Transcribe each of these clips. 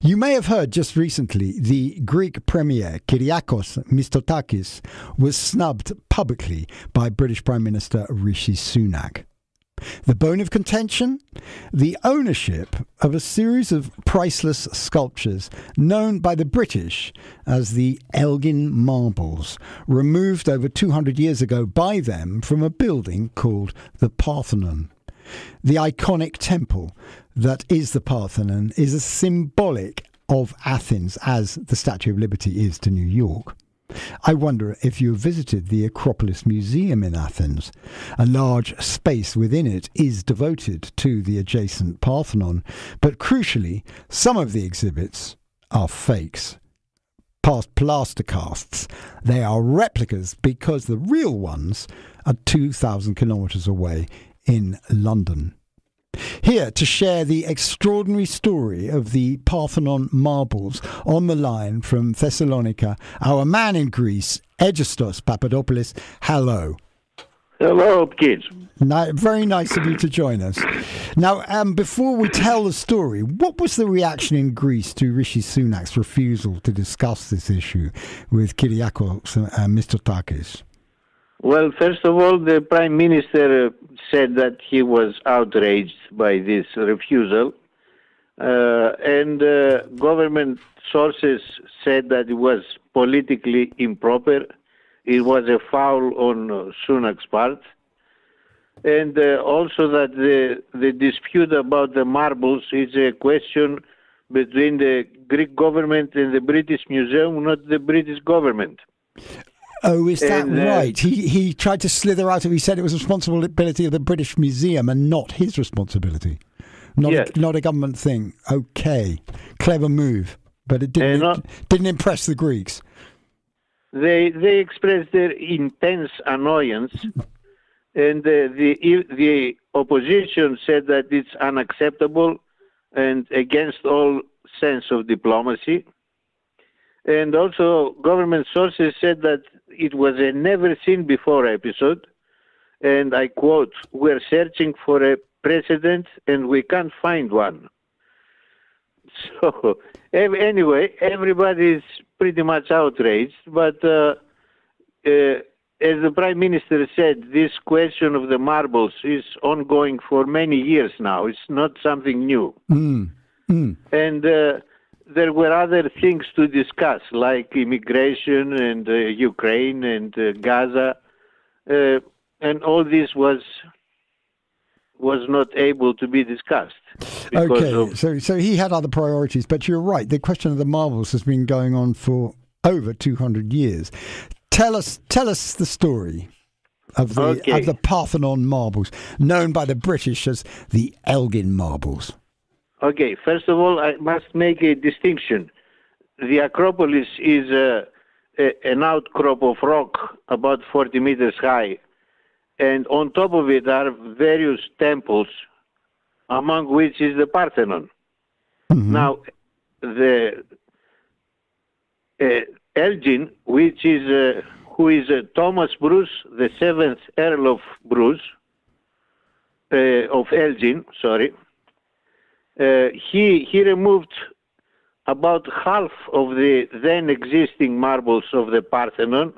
You may have heard just recently the Greek Premier Kyriakos Mitsotakis was snubbed publicly by British Prime Minister Rishi Sunak. The bone of contention? The ownership of a series of priceless sculptures known by the British as the Elgin marbles, removed over 200 years ago by them from a building called the Parthenon. The iconic temple that is the Parthenon is as symbolic of Athens as the Statue of Liberty is to New York. I wonder if you visited the Acropolis Museum in Athens. A large space within it is devoted to the adjacent Parthenon, but crucially, some of the exhibits are fakes. Past plaster casts. They are replicas because the real ones are 2,000 kilometres away in London. Here to share the extraordinary story of the Parthenon marbles, on the line from Thessalonica, our man in Greece, Egistos Papadopoulos. Hello. Hello, kids. Very nice of you to join us. Now, before we tell the story, what was the reaction in Greece to Rishi Sunak's refusal to discuss this issue with Kyriakos Mitsotakis? Well, first of all, the Prime Minister said that he was outraged by this refusal, and government sources said that it was politically improper. It was a foul on Sunak's part, and also that the dispute about the marbles is a question between the Greek government and the British Museum, not the British government. Oh, is that right? He tried to slither out of it. He said it was responsibility of the British Museum and not his responsibility. Not a government thing. Okay. Clever move. But it didn't impress the Greeks. They expressed their intense annoyance, and the opposition said that it's unacceptable and against all sense of diplomacy. And also, government sources said that it was a never-seen-before episode, and I quote, "We're searching for a precedent and we can't find one." So, anyway, everybody is pretty much outraged, but as the Prime Minister said, this question of the marbles is ongoing for many years now. It's not something new. And there were other things to discuss, like immigration and Ukraine and Gaza, and all this was not able to be discussed. Okay, so he had other priorities, but you're right. The question of the marbles has been going on for over 200 years. Tell us the story of the Parthenon marbles, known by the British as the Elgin marbles. Okay, first of all, I must make a distinction. The Acropolis is an outcrop of rock about 40 meters high, and on top of it are various temples, among which is the Parthenon. Mm-hmm. Now, the Elgin, who is Thomas Bruce, the 7th Earl of Bruce, of Elgin, sorry, he removed about half of the then existing marbles of the Parthenon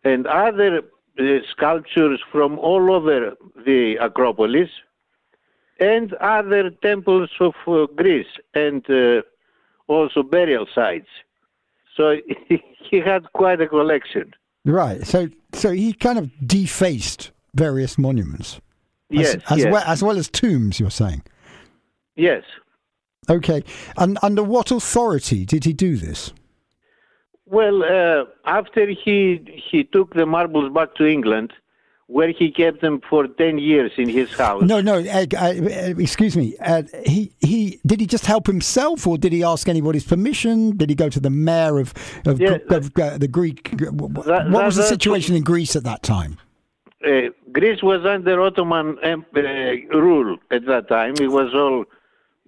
and other sculptures from all over the Acropolis and other temples of Greece and also burial sites. So he had quite a collection. Right. So he kind of defaced various monuments. Yes. As well as tombs, you're saying? Yes. Okay. And under what authority did he do this? Well, after he took the marbles back to England, where he kept them for 10 years in his house. No, excuse me. Did he just help himself, or did he ask anybody's permission? Did he go to the mayor of the Greek? What was the situation in Greece at that time? Greece was under Ottoman rule at that time. It was all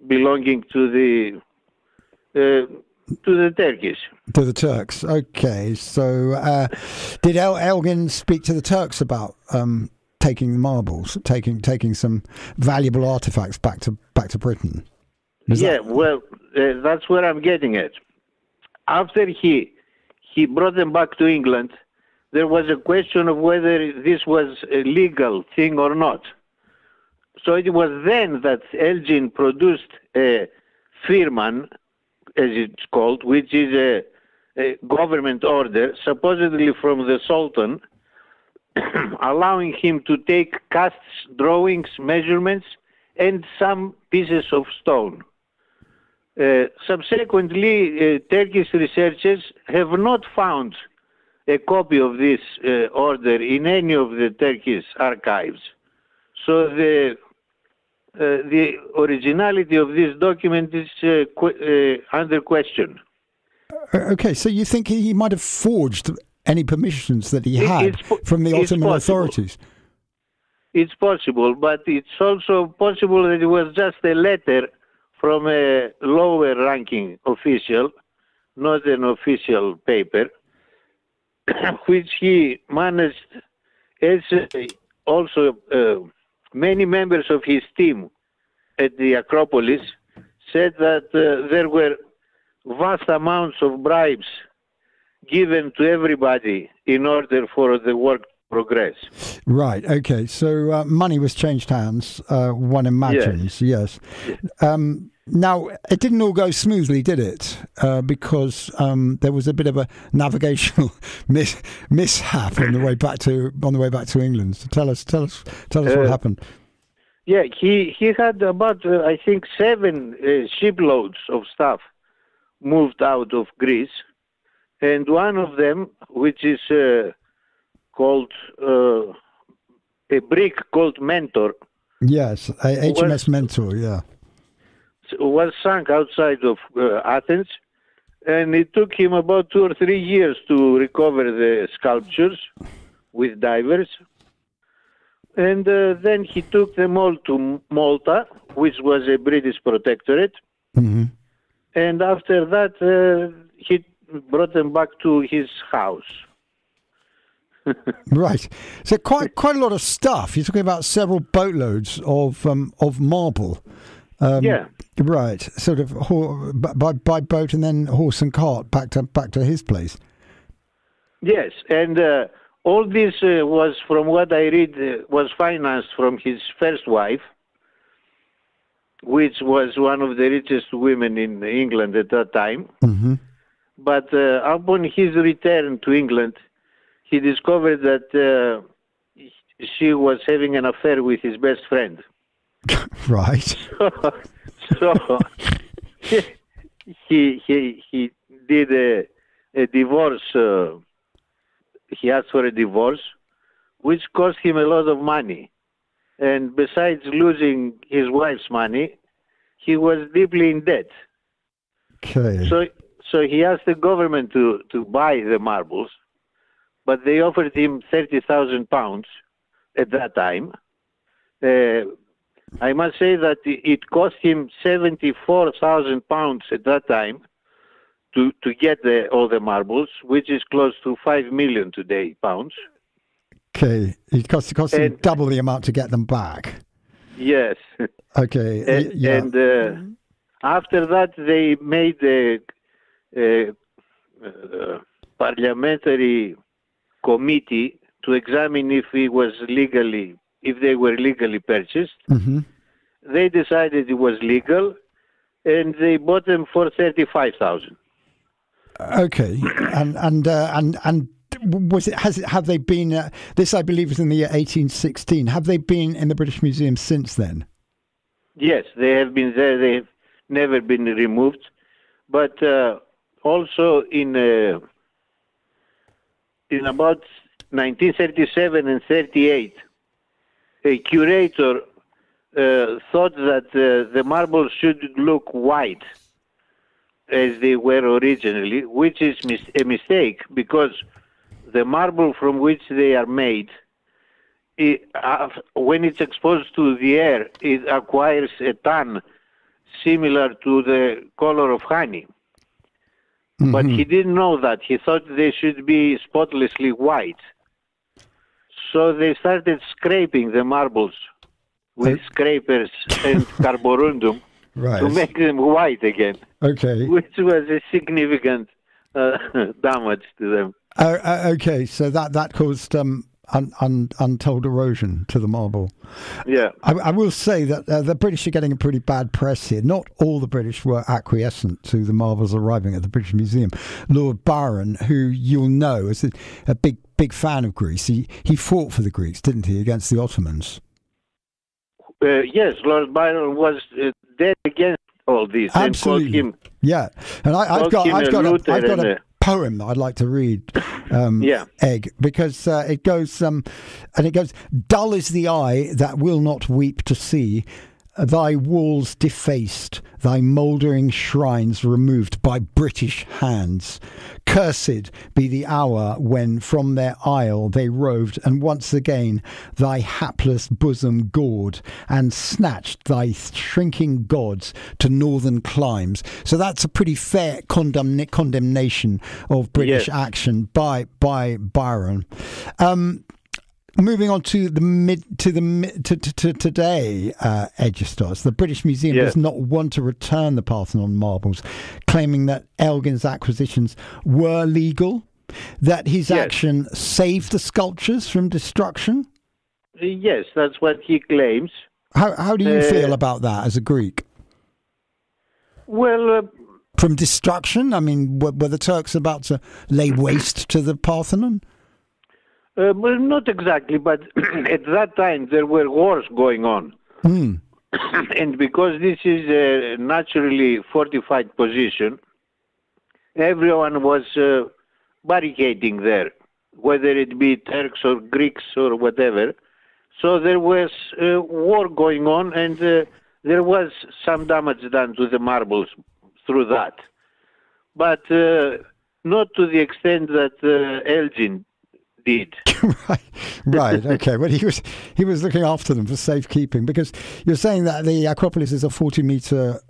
belonging to the Turkish. To the Turks. Okay. So did Elgin speak to the Turks about taking the marbles, taking some valuable artifacts back to Britain? That's where I'm getting at. After he brought them back to England, there was a question of whether this was a legal thing or not. So it was then that Elgin produced a firman, as it's called, which is a government order, supposedly from the Sultan, allowing him to take casts, drawings, measurements, and some pieces of stone. Subsequently, Turkish researchers have not found a copy of this order in any of the Turkish archives. So the originality of this document is under question. Okay, so you think he might have forged any permissions that he had from the Ottoman authorities? It's possible, but it's also possible that it was just a letter from a lower-ranking official, not an official paper, which he managed, as also many members of his team at the Acropolis said that there were vast amounts of bribes given to everybody in order for the work to progress. Right, okay. So money was changed hands, one imagines, yes. Now, it didn't all go smoothly, did it? Because there was a bit of a navigational mishap on the way back to England. So tell us what happened. Yeah, he had about I think 7 shiploads of stuff moved out of Greece, and one of them, which is called a brig called Mentor. Yes, HMS Mentor. Yeah. Was sunk outside of Athens, and it took him about 2 or 3 years to recover the sculptures with divers. And then he took them all to Malta, which was a British protectorate. Mm-hmm. And after that, he brought them back to his house. Right. So quite a lot of stuff. You're talking about several boatloads of marble. Yeah. Right. Sort of by boat and then horse and cart back to his place. Yes, and all this was, from what I read, was financed from his first wife, which was one of the richest women in England at that time. Mm-hmm. But upon his return to England, he discovered that she was having an affair with his best friend. Right. So he did a divorce. He asked for a divorce, which cost him a lot of money. And besides losing his wife's money, he was deeply in debt. Okay. So he asked the government to buy the marbles, but they offered him £30,000 at that time. I must say that it cost him £74,000 at that time to get all the marbles, which is close to 5 million today pounds. Okay, it cost him double the amount to get them back. Yes. Okay. And after that, they made a parliamentary committee to examine if they were legally purchased. Mm-hmm. They decided it was legal, and they bought them for 35,000. Okay, and have they been? This, I believe, was in the year 1816. Have they been in the British Museum since then? Yes, they have been there. They have never been removed, but also in about 1937 and 38, a curator thought that the marbles should look white as they were originally, which is a mistake, because the marble from which they are made, when it's exposed to the air, it acquires a tan similar to the color of honey. Mm-hmm. But he didn't know that. He thought they should be spotlessly white. So they started scraping the marbles with scrapers and carborundum. Right. to make them white again. Okay. Which was a significant damage to them. Okay, so that caused untold erosion to the marble. Yeah. I will say that the British are getting a pretty bad press here. Not all the British were acquiescent to the marbles arriving at the British Museum. Lord Byron, who you'll know is a big fan of Greece, he fought for the Greeks, didn't he, against the Ottomans? Yes, Lord Byron was dead against all this. Absolutely. And called him. Yeah, and I've got a poem that I'd like to read, Egg, because it goes, dull is the eye that will not weep to see thy walls defaced, thy mouldering shrines removed by British hands. Cursed be the hour when from their isle they roved, and once again thy hapless bosom gored, and snatched thy shrinking gods to northern climes. So that's a pretty fair condemnation of British action by Byron. Moving on to today, Egistos, the British Museum does not want to return the Parthenon marbles, claiming that Elgin's acquisitions were legal, that his action saved the sculptures from destruction. Yes, that's what he claims. How do you feel about that as a Greek? Well, from destruction? I mean, were the Turks about to lay waste to the Parthenon? Well, not exactly, but at that time there were wars going on. And because this is a naturally fortified position, everyone was barricading there, whether it be Turks or Greeks or whatever. So there was war going on, and there was some damage done to the marbles through that. But not to the extent that Elgin did. right. Okay. Well, he was looking after them for safekeeping, because you're saying that the Acropolis is a 40-meter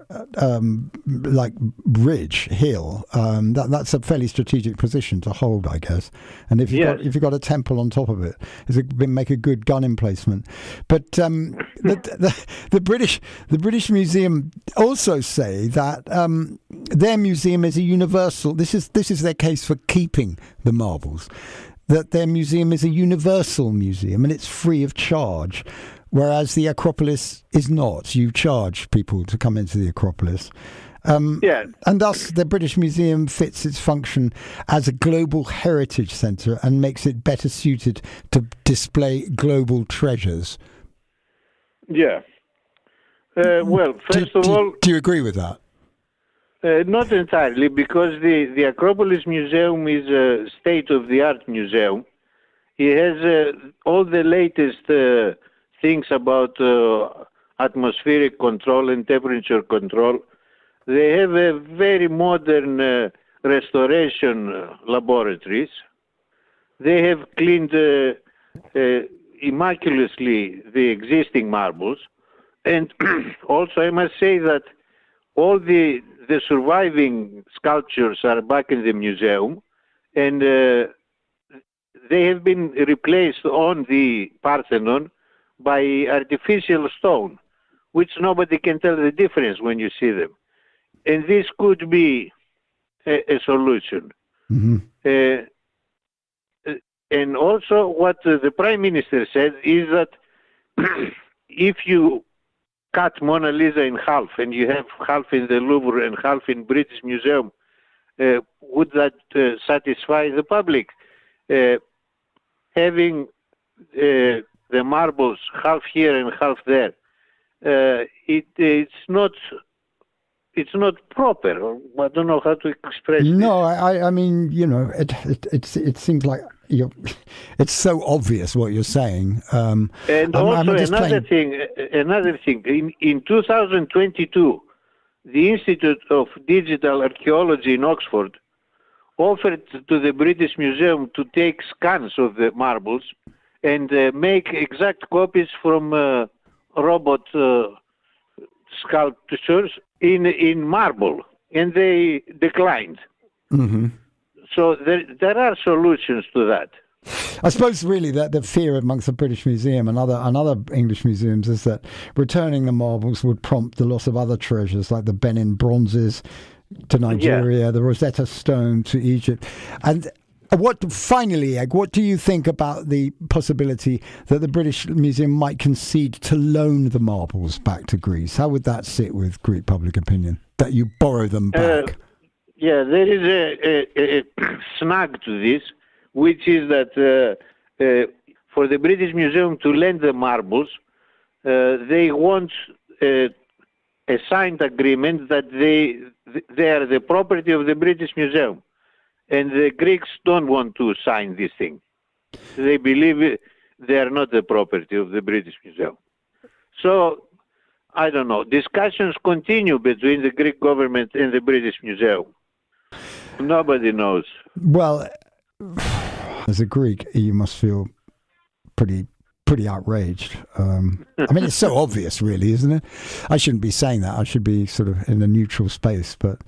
like ridge hill. That's a fairly strategic position to hold, I guess. And if you've got a temple on top of it, make a good gun emplacement. But the British Museum also say that their museum is a universal. This is their case for keeping the marbles. That their museum is a universal museum and it's free of charge, whereas the Acropolis is not. You charge people to come into the Acropolis. And thus the British Museum fits its function as a global heritage centre and makes it better suited to display global treasures. Yeah. Well, first of all... Do you agree with that? Not entirely, because the Acropolis Museum is a state-of-the-art museum. It has all the latest things about atmospheric control and temperature control. They have a very modern restoration laboratories. They have cleaned immaculaately the existing marbles. And also I must say that all the surviving sculptures are back in the museum, and they have been replaced on the Parthenon by artificial stone, which nobody can tell the difference when you see them. And this could be a solution. Mm-hmm. And also what the Prime Minister said is that if you cut Mona Lisa in half and you have half in the Louvre and half in British Museum, would that satisfy the public? Having the marbles half here and half there, it's not proper. Or I don't know how to express it. No, I mean, you know, it seems like it's so obvious what you're saying. And also another thing. In 2022, the Institute of Digital Archaeology in Oxford offered to the British Museum to take scans of the marbles and make exact copies from robot sculptures in marble, and they declined. Mm-hmm. So there are solutions to that. I suppose really that the fear amongst the British Museum and other English museums is that returning the marbles would prompt the loss of other treasures like the Benin bronzes to Nigeria, the Rosetta Stone to Egypt. And finally, Egg, what do you think about the possibility that the British Museum might concede to loan the marbles back to Greece? How would that sit with Greek public opinion, that you borrow them back? There is a snag to this, which is that for the British Museum to lend the marbles, they want a signed agreement that they are the property of the British Museum. And the Greeks don't want to sign this thing. They believe they are not the property of the British Museum. So, I don't know. Discussions continue between the Greek government and the British Museum. Nobody knows. Well, as a Greek, you must feel pretty outraged. I mean, it's so obvious, really, isn't it? I shouldn't be saying that. I should be sort of in a neutral space. But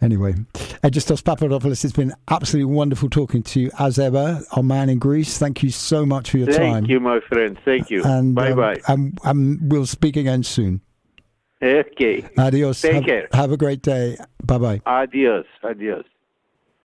anyway, Egistos Papadopolis, it's been absolutely wonderful talking to you, as ever, our man in Greece. Thank you so much for your time. Thank you, my friend. Thank you. And, bye-bye. And we'll speak again soon. Okay. Adios. Take care. Have a great day. Bye-bye. Adios. Adios.